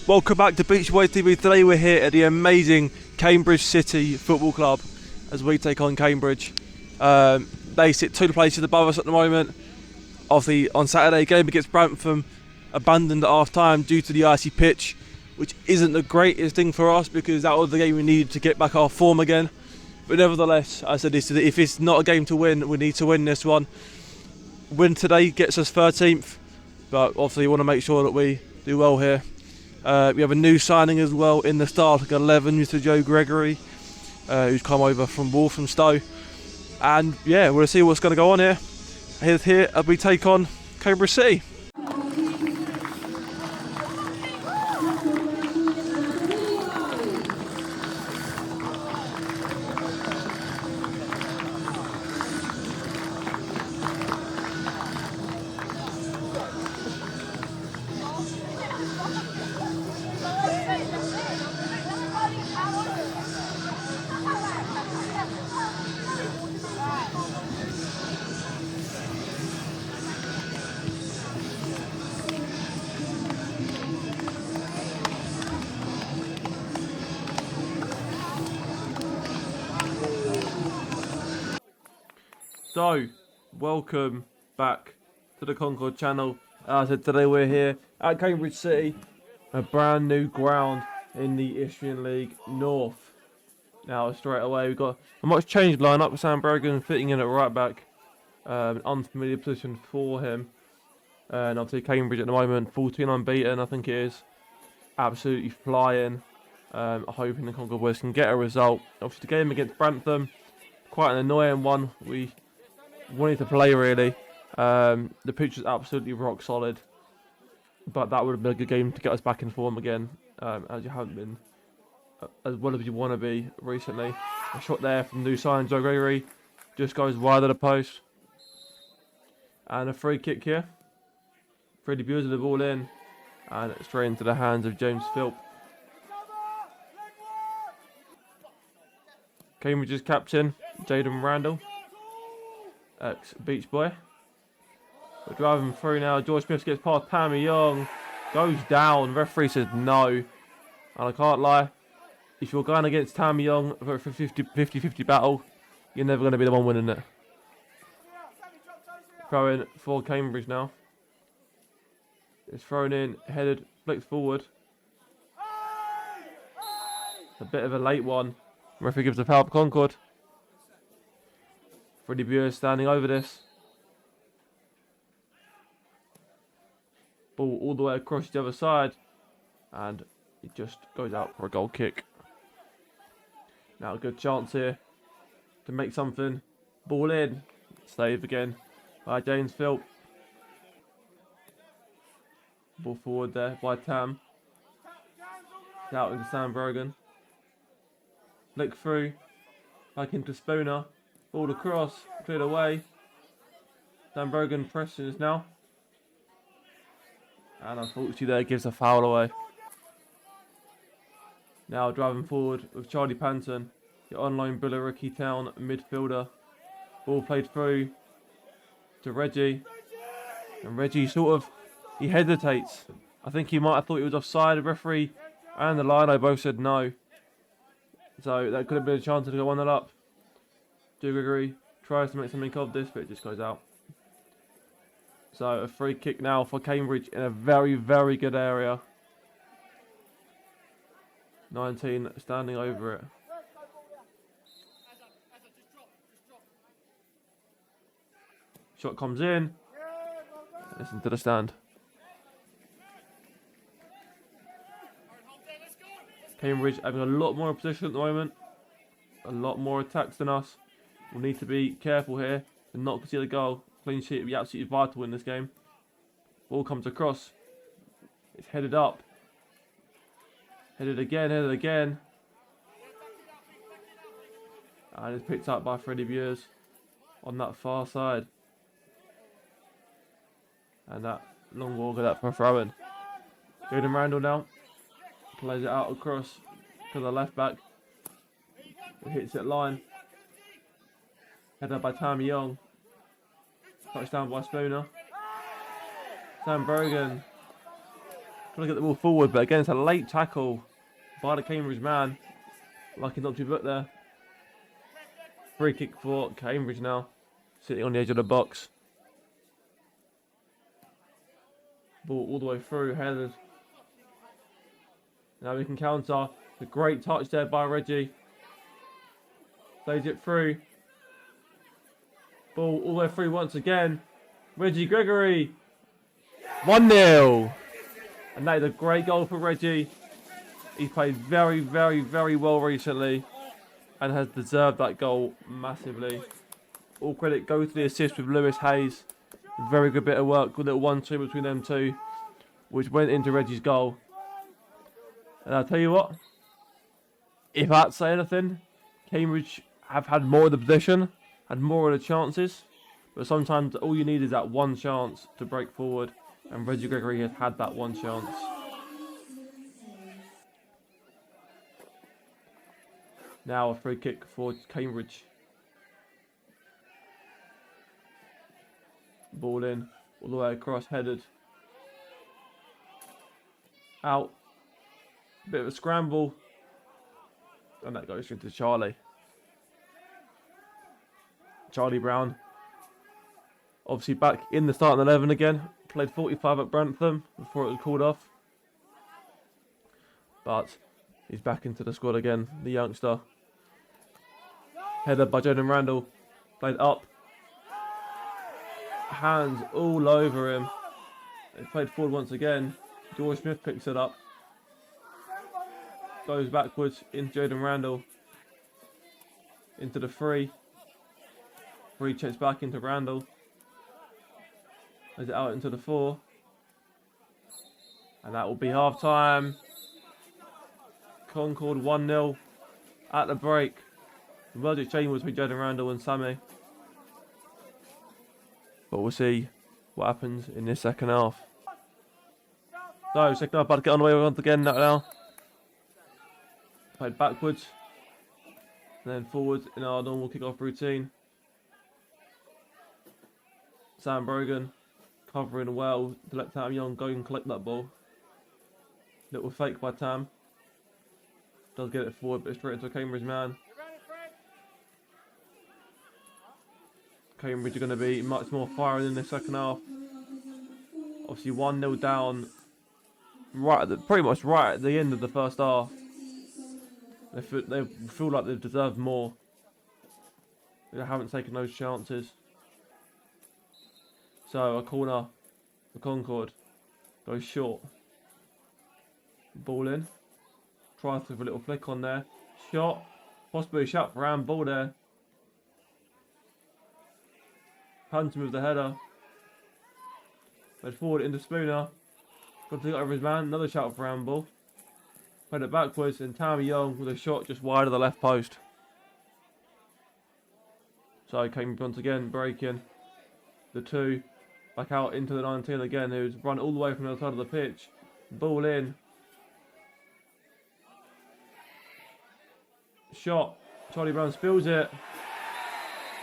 Welcome back to Beach Boys TV. Today we're here at the amazing Cambridge City Football Club as we take on Cambridge. They sit 2 places above us at the moment. Obviously on Saturday, game against Brantham abandoned at half time due to the icy pitch, which isn't the greatest thing for us because that was the game we needed to get back our form again. But nevertheless, I said this, if it's not a game to win, we need to win this one. Win today gets us 13th, but obviously we want to make sure that we do well here. We have a new signing as well in the starting 11, Mr. Joe Gregory, who's come over from Walthamstow. And yeah, we'll see what's going to go on here. Here as we take on Cambridge City. So, welcome back to the Concord channel. As I said, today we're here at Cambridge City, a brand new ground in the Isthmian League North. Now, straight away, we've got a much changed lineup with Sam Brogan fitting in at right back, an unfamiliar position for him. And obviously, Cambridge at the moment, 14 unbeaten, I think it is. Absolutely flying. Hoping the Concord boys can get a result. Obviously, the game against Brantham, quite an annoying one. We wanted to play really. The pitch was absolutely rock solid, but that would have been a good game to get us back in form again, as you haven't been as well as you want to be recently. A shot there from new sign Joe Gregory, just goes wide of the post, and a free kick here. Freddie Bewers with the ball in, and straight into the hands of James Philp. Cambridge's captain Jaden Randall, ex-Beach Boy. We're driving through now. George Smith gets past Pammy Young. Goes down. Referee says no. And I can't lie. If you're going against Tammy Young for a 50-50 battle, you're never going to be the one winning it. Throw in for Cambridge now. It's thrown in, headed, flicked forward. A bit of a late one. Referee gives a foul for Concord. Freddie Bewers standing over this. Ball all the way across the other side. And it just goes out for a goal kick. Now a good chance here to make something. Ball in. Save again by James Philp. Ball forward there by Tam. Out into Sam Brogan. Flick through. Back into Spooner. Ball across, cleared away. Dan Brogan presses now. And unfortunately there gives a foul away. Now driving forward with Charlie Panton, the online Billericay Town midfielder. Ball played through to Reggie. And Reggie he hesitates. I think he might have thought he was offside. The referee and the line both said no. So that could have been a chance to go 1-0 up. Joe Gregory tries to make something of this, but it just goes out. So a free kick now for Cambridge in a very, very good area. 19 standing over it. Shot comes in. Listen to the stand. Cambridge having a lot more position at the moment. A lot more attacks than us. We'll need to be careful here and not concede a goal. Clean sheet would be absolutely vital in this game. Ball comes across. It's headed up. Headed again. And it's picked up by Freddie Bewers on that far side. And that long ball got up for a throw-in. Jaden Randall now. Plays it out across to the left back. It hits it line. Headed by Tammy Young. Touchdown by Spooner. Sam Brogan Trying to get the ball forward, but again, it's a late tackle by the Cambridge man. Lucky not to be put there. Free kick for Cambridge now. Sitting on the edge of the box. Ball all the way through, headed. Now we can counter. The great touch there by Reggie. Plays it through. Ball all the way through once again. Reggie Gregory. 1-0. And that is a great goal for Reggie. He's played very, very, very well recently. And has deserved that goal massively. All credit goes to the assist with Lewis Hayes. Very good bit of work. Good little 1-2 between them two. Which went into Reggie's goal. And I'll tell you what. If I had to say anything, Cambridge have had more of the possession. Had more of the chances. But sometimes all you need is that one chance to break forward. And Reggie Gregory has had that one chance. Now a free kick for Cambridge. Ball in, all the way across, headed. Out. Bit of a scramble. And that goes into Charlie. Charlie Brown. Obviously back in the starting 11 again. Played 45 at Brantham before it was called off. But he's back into the squad again, the youngster. Header by Jaden Randall. Played up. Hands all over him. He played forward once again. George Smith picks it up. Goes backwards into Jaden Randall. Into the free. Free checks back into Randall. Is it out into the 4? And that will be half time. Concord 1-0 at the break. The word exchange was between Jaden Randall and Sammy. But we'll see what happens in this second half. So, second half about to get on the way once again now. Played backwards. And then forwards in our normal kick-off routine. Sam Brogan covering well to let Tam Young go and collect that ball. Little fake by Tam. Does get it forward, but straight into a Cambridge man. Cambridge are going to be much more firing in the second half. Obviously 1-0 down. Pretty much right at the end of the first half. They feel like they've deserved more. They haven't taken those chances. So a corner for Concord. Goes short. Ball in. Tries with a little flick on there. Shot. Possibly a shot for handball there. Panton with the header. Played forward into Spooner. Got to get over his man. Another shot for handball. Played it backwards and Tammy Young with a shot just wide of the left post. So Cambridge once again breaking the 2. Back out into the 19 again, who's run all the way from the other side of the pitch. Ball in. Shot. Charlie Brown spills it.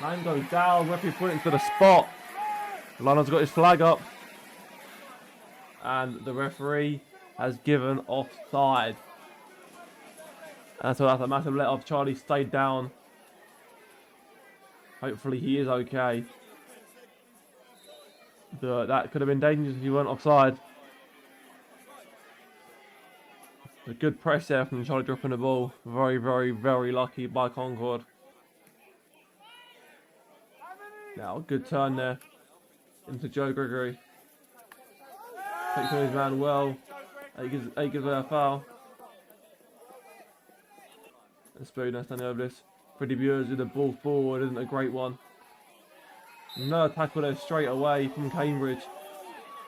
Man goes down. Referee pointing to the spot. Lionel's got his flag up. And the referee has given offside. And so that's a massive let off. Charlie stayed down. Hopefully he is okay. But that could have been dangerous if he weren't offside. A good press there from Charlie dropping the ball. Very, very, very lucky by Concord. Now, a good turn there into Joe Gregory. Takes on his man well. He gives it a foul. And Spooner standing over this. Pretty Buers with the ball forward isn't a great one. Another tackle there straight away from Cambridge.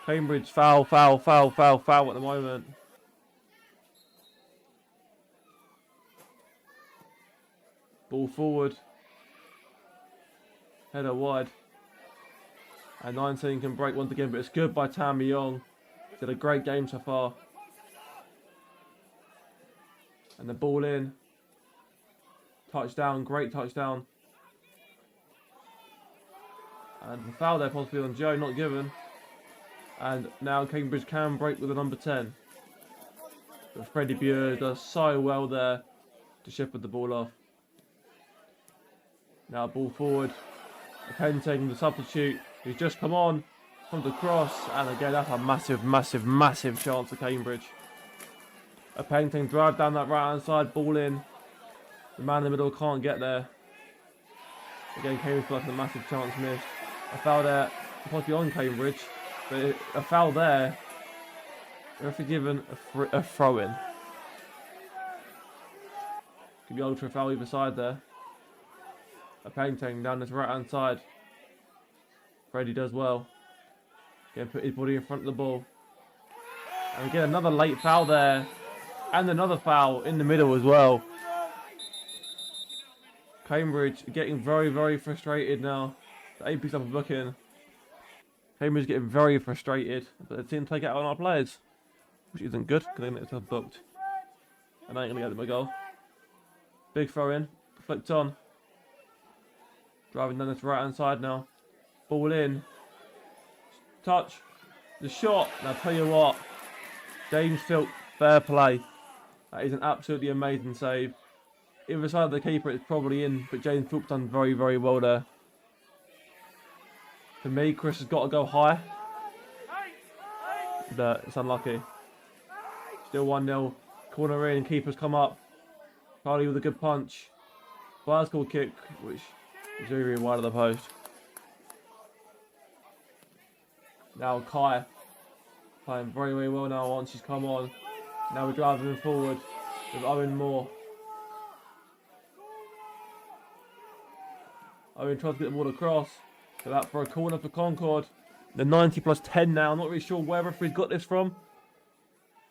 Cambridge foul at the moment. Ball forward. Header wide. And 19 can break once again, but it's good by Tam Young. Did a great game so far. And the ball in. Touchdown, great touchdown. And the foul there possibly on Joe, not given. And now Cambridge can break with a number 10. But Freddie Buer does so well there to shepherd the ball off. Now ball forward. Penting, the substitute, who's just come on, comes across, and again that's a massive chance for Cambridge. A Penting drive down that right hand side, ball in. The man in the middle can't get there. Again, Cambridge got a massive chance missed. A foul there, possibly on Cambridge, but a foul there. They're given a throw in. Could be ultra foul either side there. A Penting down this right hand side. Freddie does well. Again, put his body in front of the ball. And again, another late foul there. And another foul in the middle as well. Cambridge getting very frustrated now. The 8 picks up a booking. Cambridge getting very frustrated. But they didn't take it out on our players. Which isn't good, because they're going to get booked. And I ain't going to get them a goal. Big throw in. Flicked on. Driving down this right hand side now. Ball in. Touch. The shot. Now, tell you what. James Filk, fair play. That is an absolutely amazing save. Either side of the keeper, it's probably in. But James Filk's done very well there. For me, Chris has got to go high. But it's unlucky. Still 1-0. Corner in. Keepers come up. Charlie with a good punch. Bicycle kick, which is very wide of the post. Now Kai playing very well now once she's come on. Now we're driving him forward with Owen Moore. Owen tries to get the ball across. So that for a corner for Concord. The 90+10 now. I'm not really sure where referee's got this from.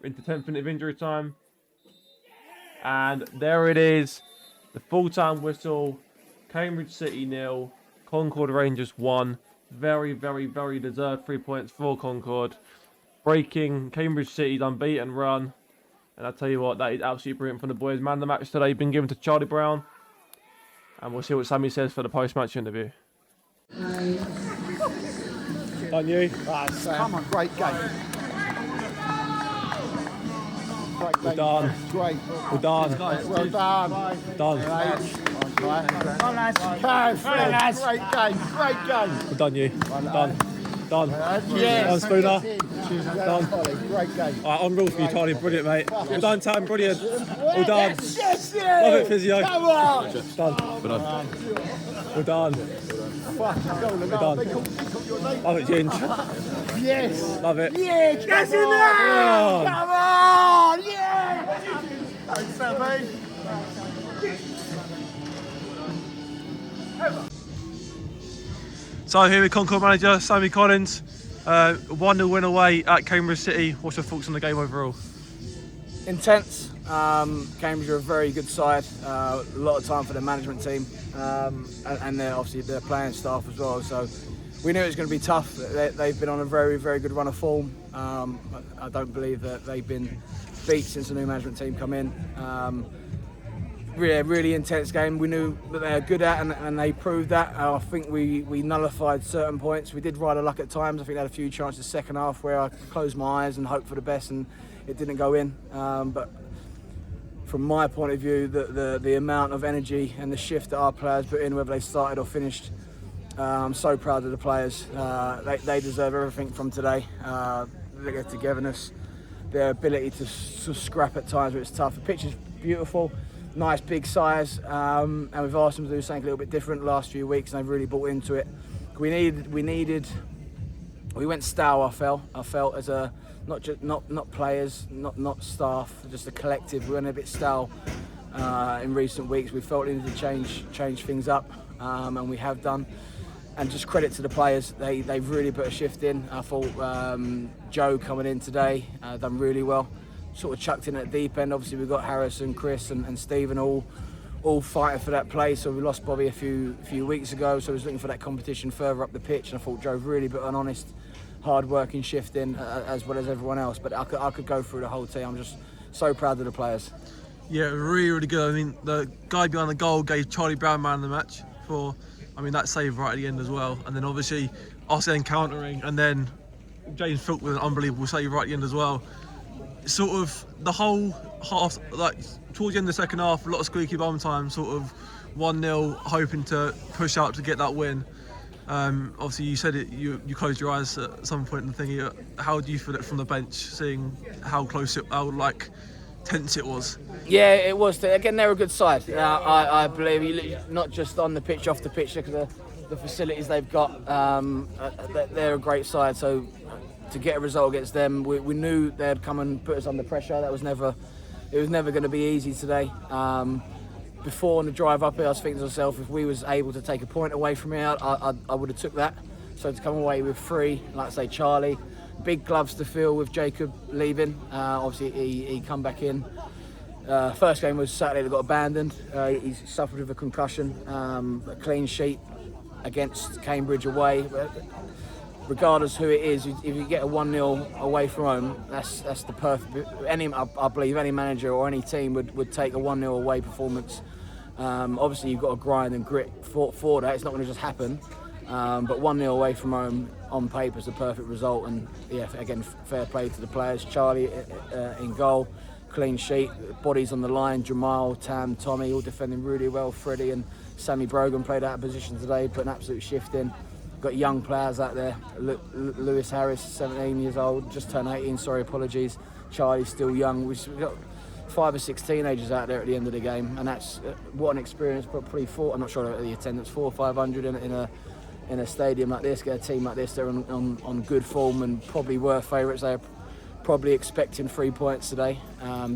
We're into 10th minute of injury time. And there it is. The full-time whistle. Cambridge City 0. Concord Rangers 1. Very deserved 3 points for Concord. Breaking Cambridge City's unbeaten run. And I tell you what, that is absolutely brilliant from the boys. Man of the match today been given to Charlie Brown. And we'll see what Sammy says for the post-match interview. On you. Come on, great game. Well done. Great. Well done. Well done. Done. Lads. Great game. Well done, you. Done. Done. Done, Spooner. Done. Great game. Alright, I'm real for you, Charlie. Brilliant, mate. Well done, Tam. Brilliant. Well done. Yes. Love it, physio. Come on. Done. Well done. Well done. Love it, Ginge. Yes. Love it. Yeah, get in there. Come on. Yeah. Thanks, Sammy. So here with Concord manager Sammy Collins. 1-0 win away at Cambridge City. What's your thoughts on the game overall? Intense. Cambridge are a very good side. A lot of time for the management team and obviously their playing staff as well. So we knew it was going to be tough. They've been on a very good run of form. I don't believe that they've been beat since the new management team come in. Really intense game. We knew that they were good at and they proved that. I think we nullified certain points. We did ride a luck at times. I think they had a few chances second half where I closed my eyes and hoped for the best and it didn't go in. But from my point of view, the amount of energy and the shift that our players put in, whether they started or finished, I'm so proud of the players. They deserve everything from today. Their togetherness, their ability to scrap at times where it's tough. The pitch is beautiful. Nice big size, and we've asked them to do something a little bit different the last few weeks, and they've really bought into it. We went style. I felt as a not players, not staff, just a collective. We went a bit style in recent weeks. We felt we needed to change things up, and we have done. And just credit to the players, they've really put a shift in. I thought Joe coming in today done really well. Sort of chucked in at the deep end. Obviously we've got Harris and Chris and Stephen all fighting for that place. So we lost Bobby a few weeks ago, so I was looking for that competition further up the pitch, and I thought Joe really put an honest, hard-working shift in as well as everyone else. But I could go through the whole team. I'm just so proud of the players. Yeah, really good. I mean, the guy behind the goal gave Charlie Brown man of the match for, that save right at the end as well. And then obviously us then countering, and then James Filk with an unbelievable save right at the end as well. sort of the whole half, like towards the end of the second half, a lot of squeaky bum time, sort of 1-0, hoping to push out to get that win. Obviously, you said it. You closed your eyes at some point in the thing. How do you feel it from the bench, seeing how close it, how like tense it was? Yeah, it was. Again, they're a good side. I believe, not just on the pitch, off the pitch, because the facilities they've got. They're a great side. So to get a result against them, we knew they'd come and put us under pressure. It was never going to be easy today. Before on the drive up here, I was thinking to myself, if we was able to take a point away from here, I would have took that. So to come away with 3, like I say, Charlie, big gloves to fill with Jacob leaving. Obviously, he come back in. First game was Saturday that got abandoned. He suffered with a concussion. A clean sheet against Cambridge away. Regardless who it is, if you get a 1-0 away from home, that's the perfect. I believe any manager or any team would take a 1-0 away performance. Obviously, you've got to grind and grit for that. It's not going to just happen. But 1-0 away from home on paper is the perfect result. And yeah, again, fair play to the players. Charlie in goal, clean sheet, bodies on the line. Jamal, Tam, Tommy, all defending really well. Freddie and Sammy Brogan played out of position today, put an absolute shift in. Got young players out there. Lewis Harris, 17 years old, just turned 18. Sorry, apologies. Charlie's still young. We've got 5 or 6 teenagers out there at the end of the game, and that's what an experience. Probably I'm not sure the attendance, 400 or 500 in a stadium like this. Get a team like this, they're on good form and probably were favourites. They're probably expecting 3 points today.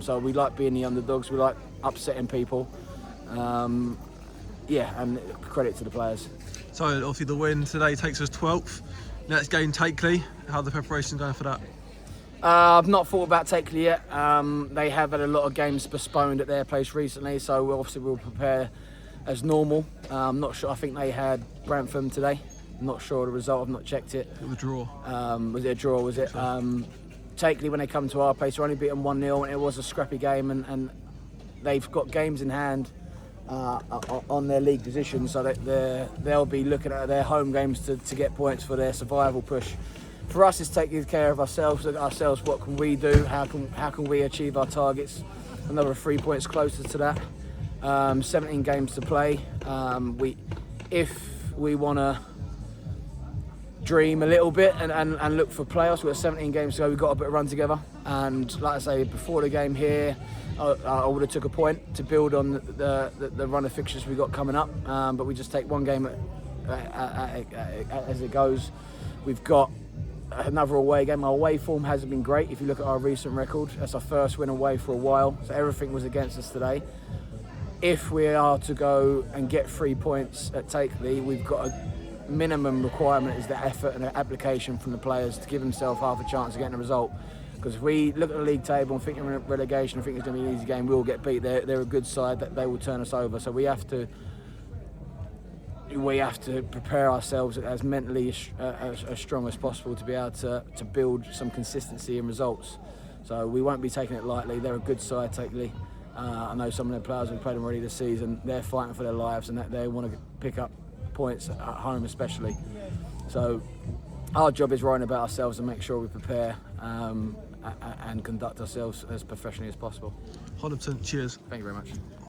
So we like being the underdogs. We like upsetting people. Yeah, and credit to the players. So obviously the win today takes us 12th. Next game, Takeley. How are the preparations going for that? I've not thought about Takeley yet. They have had a lot of games postponed at their place recently, so obviously we'll prepare as normal. I'm not sure. I think they had Grantham today. I'm not sure of the result. I've not checked it. It was a draw. Was it a draw? Was it? Takeley, when they come to our place, were only beaten 1-0, and it was a scrappy game, and they've got games in hand. On their league position, so that they'll be looking at their home games to get points for their survival push. For us, it's taking care of ourselves. Look at ourselves. What can we do? How can we achieve our targets? Another 3 points closer to that. 17 games to play. If we want to dream a little bit and look for playoffs, we've got 17 games to go. We've got a bit of run together. And like I say, before the game here, I would have took a point to build on the run of fixtures we got coming up, but we just take one game as it goes. We've got another away game. Our away form hasn't been great. If you look at our recent record, that's our first win away for a while, so everything was against us today. If we are to go and get 3 points at Takeley, we've got a minimum requirement is the effort and the application from the players to give themselves half a chance of getting a result. Because if we look at the league table and think we're in relegation, I think it's going to be an easy game, we'll get beat. They're a good side, that they will turn us over. So we have to prepare ourselves as mentally as strong as possible to be able to build some consistency in results. So we won't be taking it lightly. They're a good side, Takeley. I know some of their players have played them already this season. They're fighting for their lives and that they want to pick up points at home especially. So our job is worrying about ourselves and make sure we prepare and conduct ourselves as professionally as possible. 100%. Cheers. Thank you very much.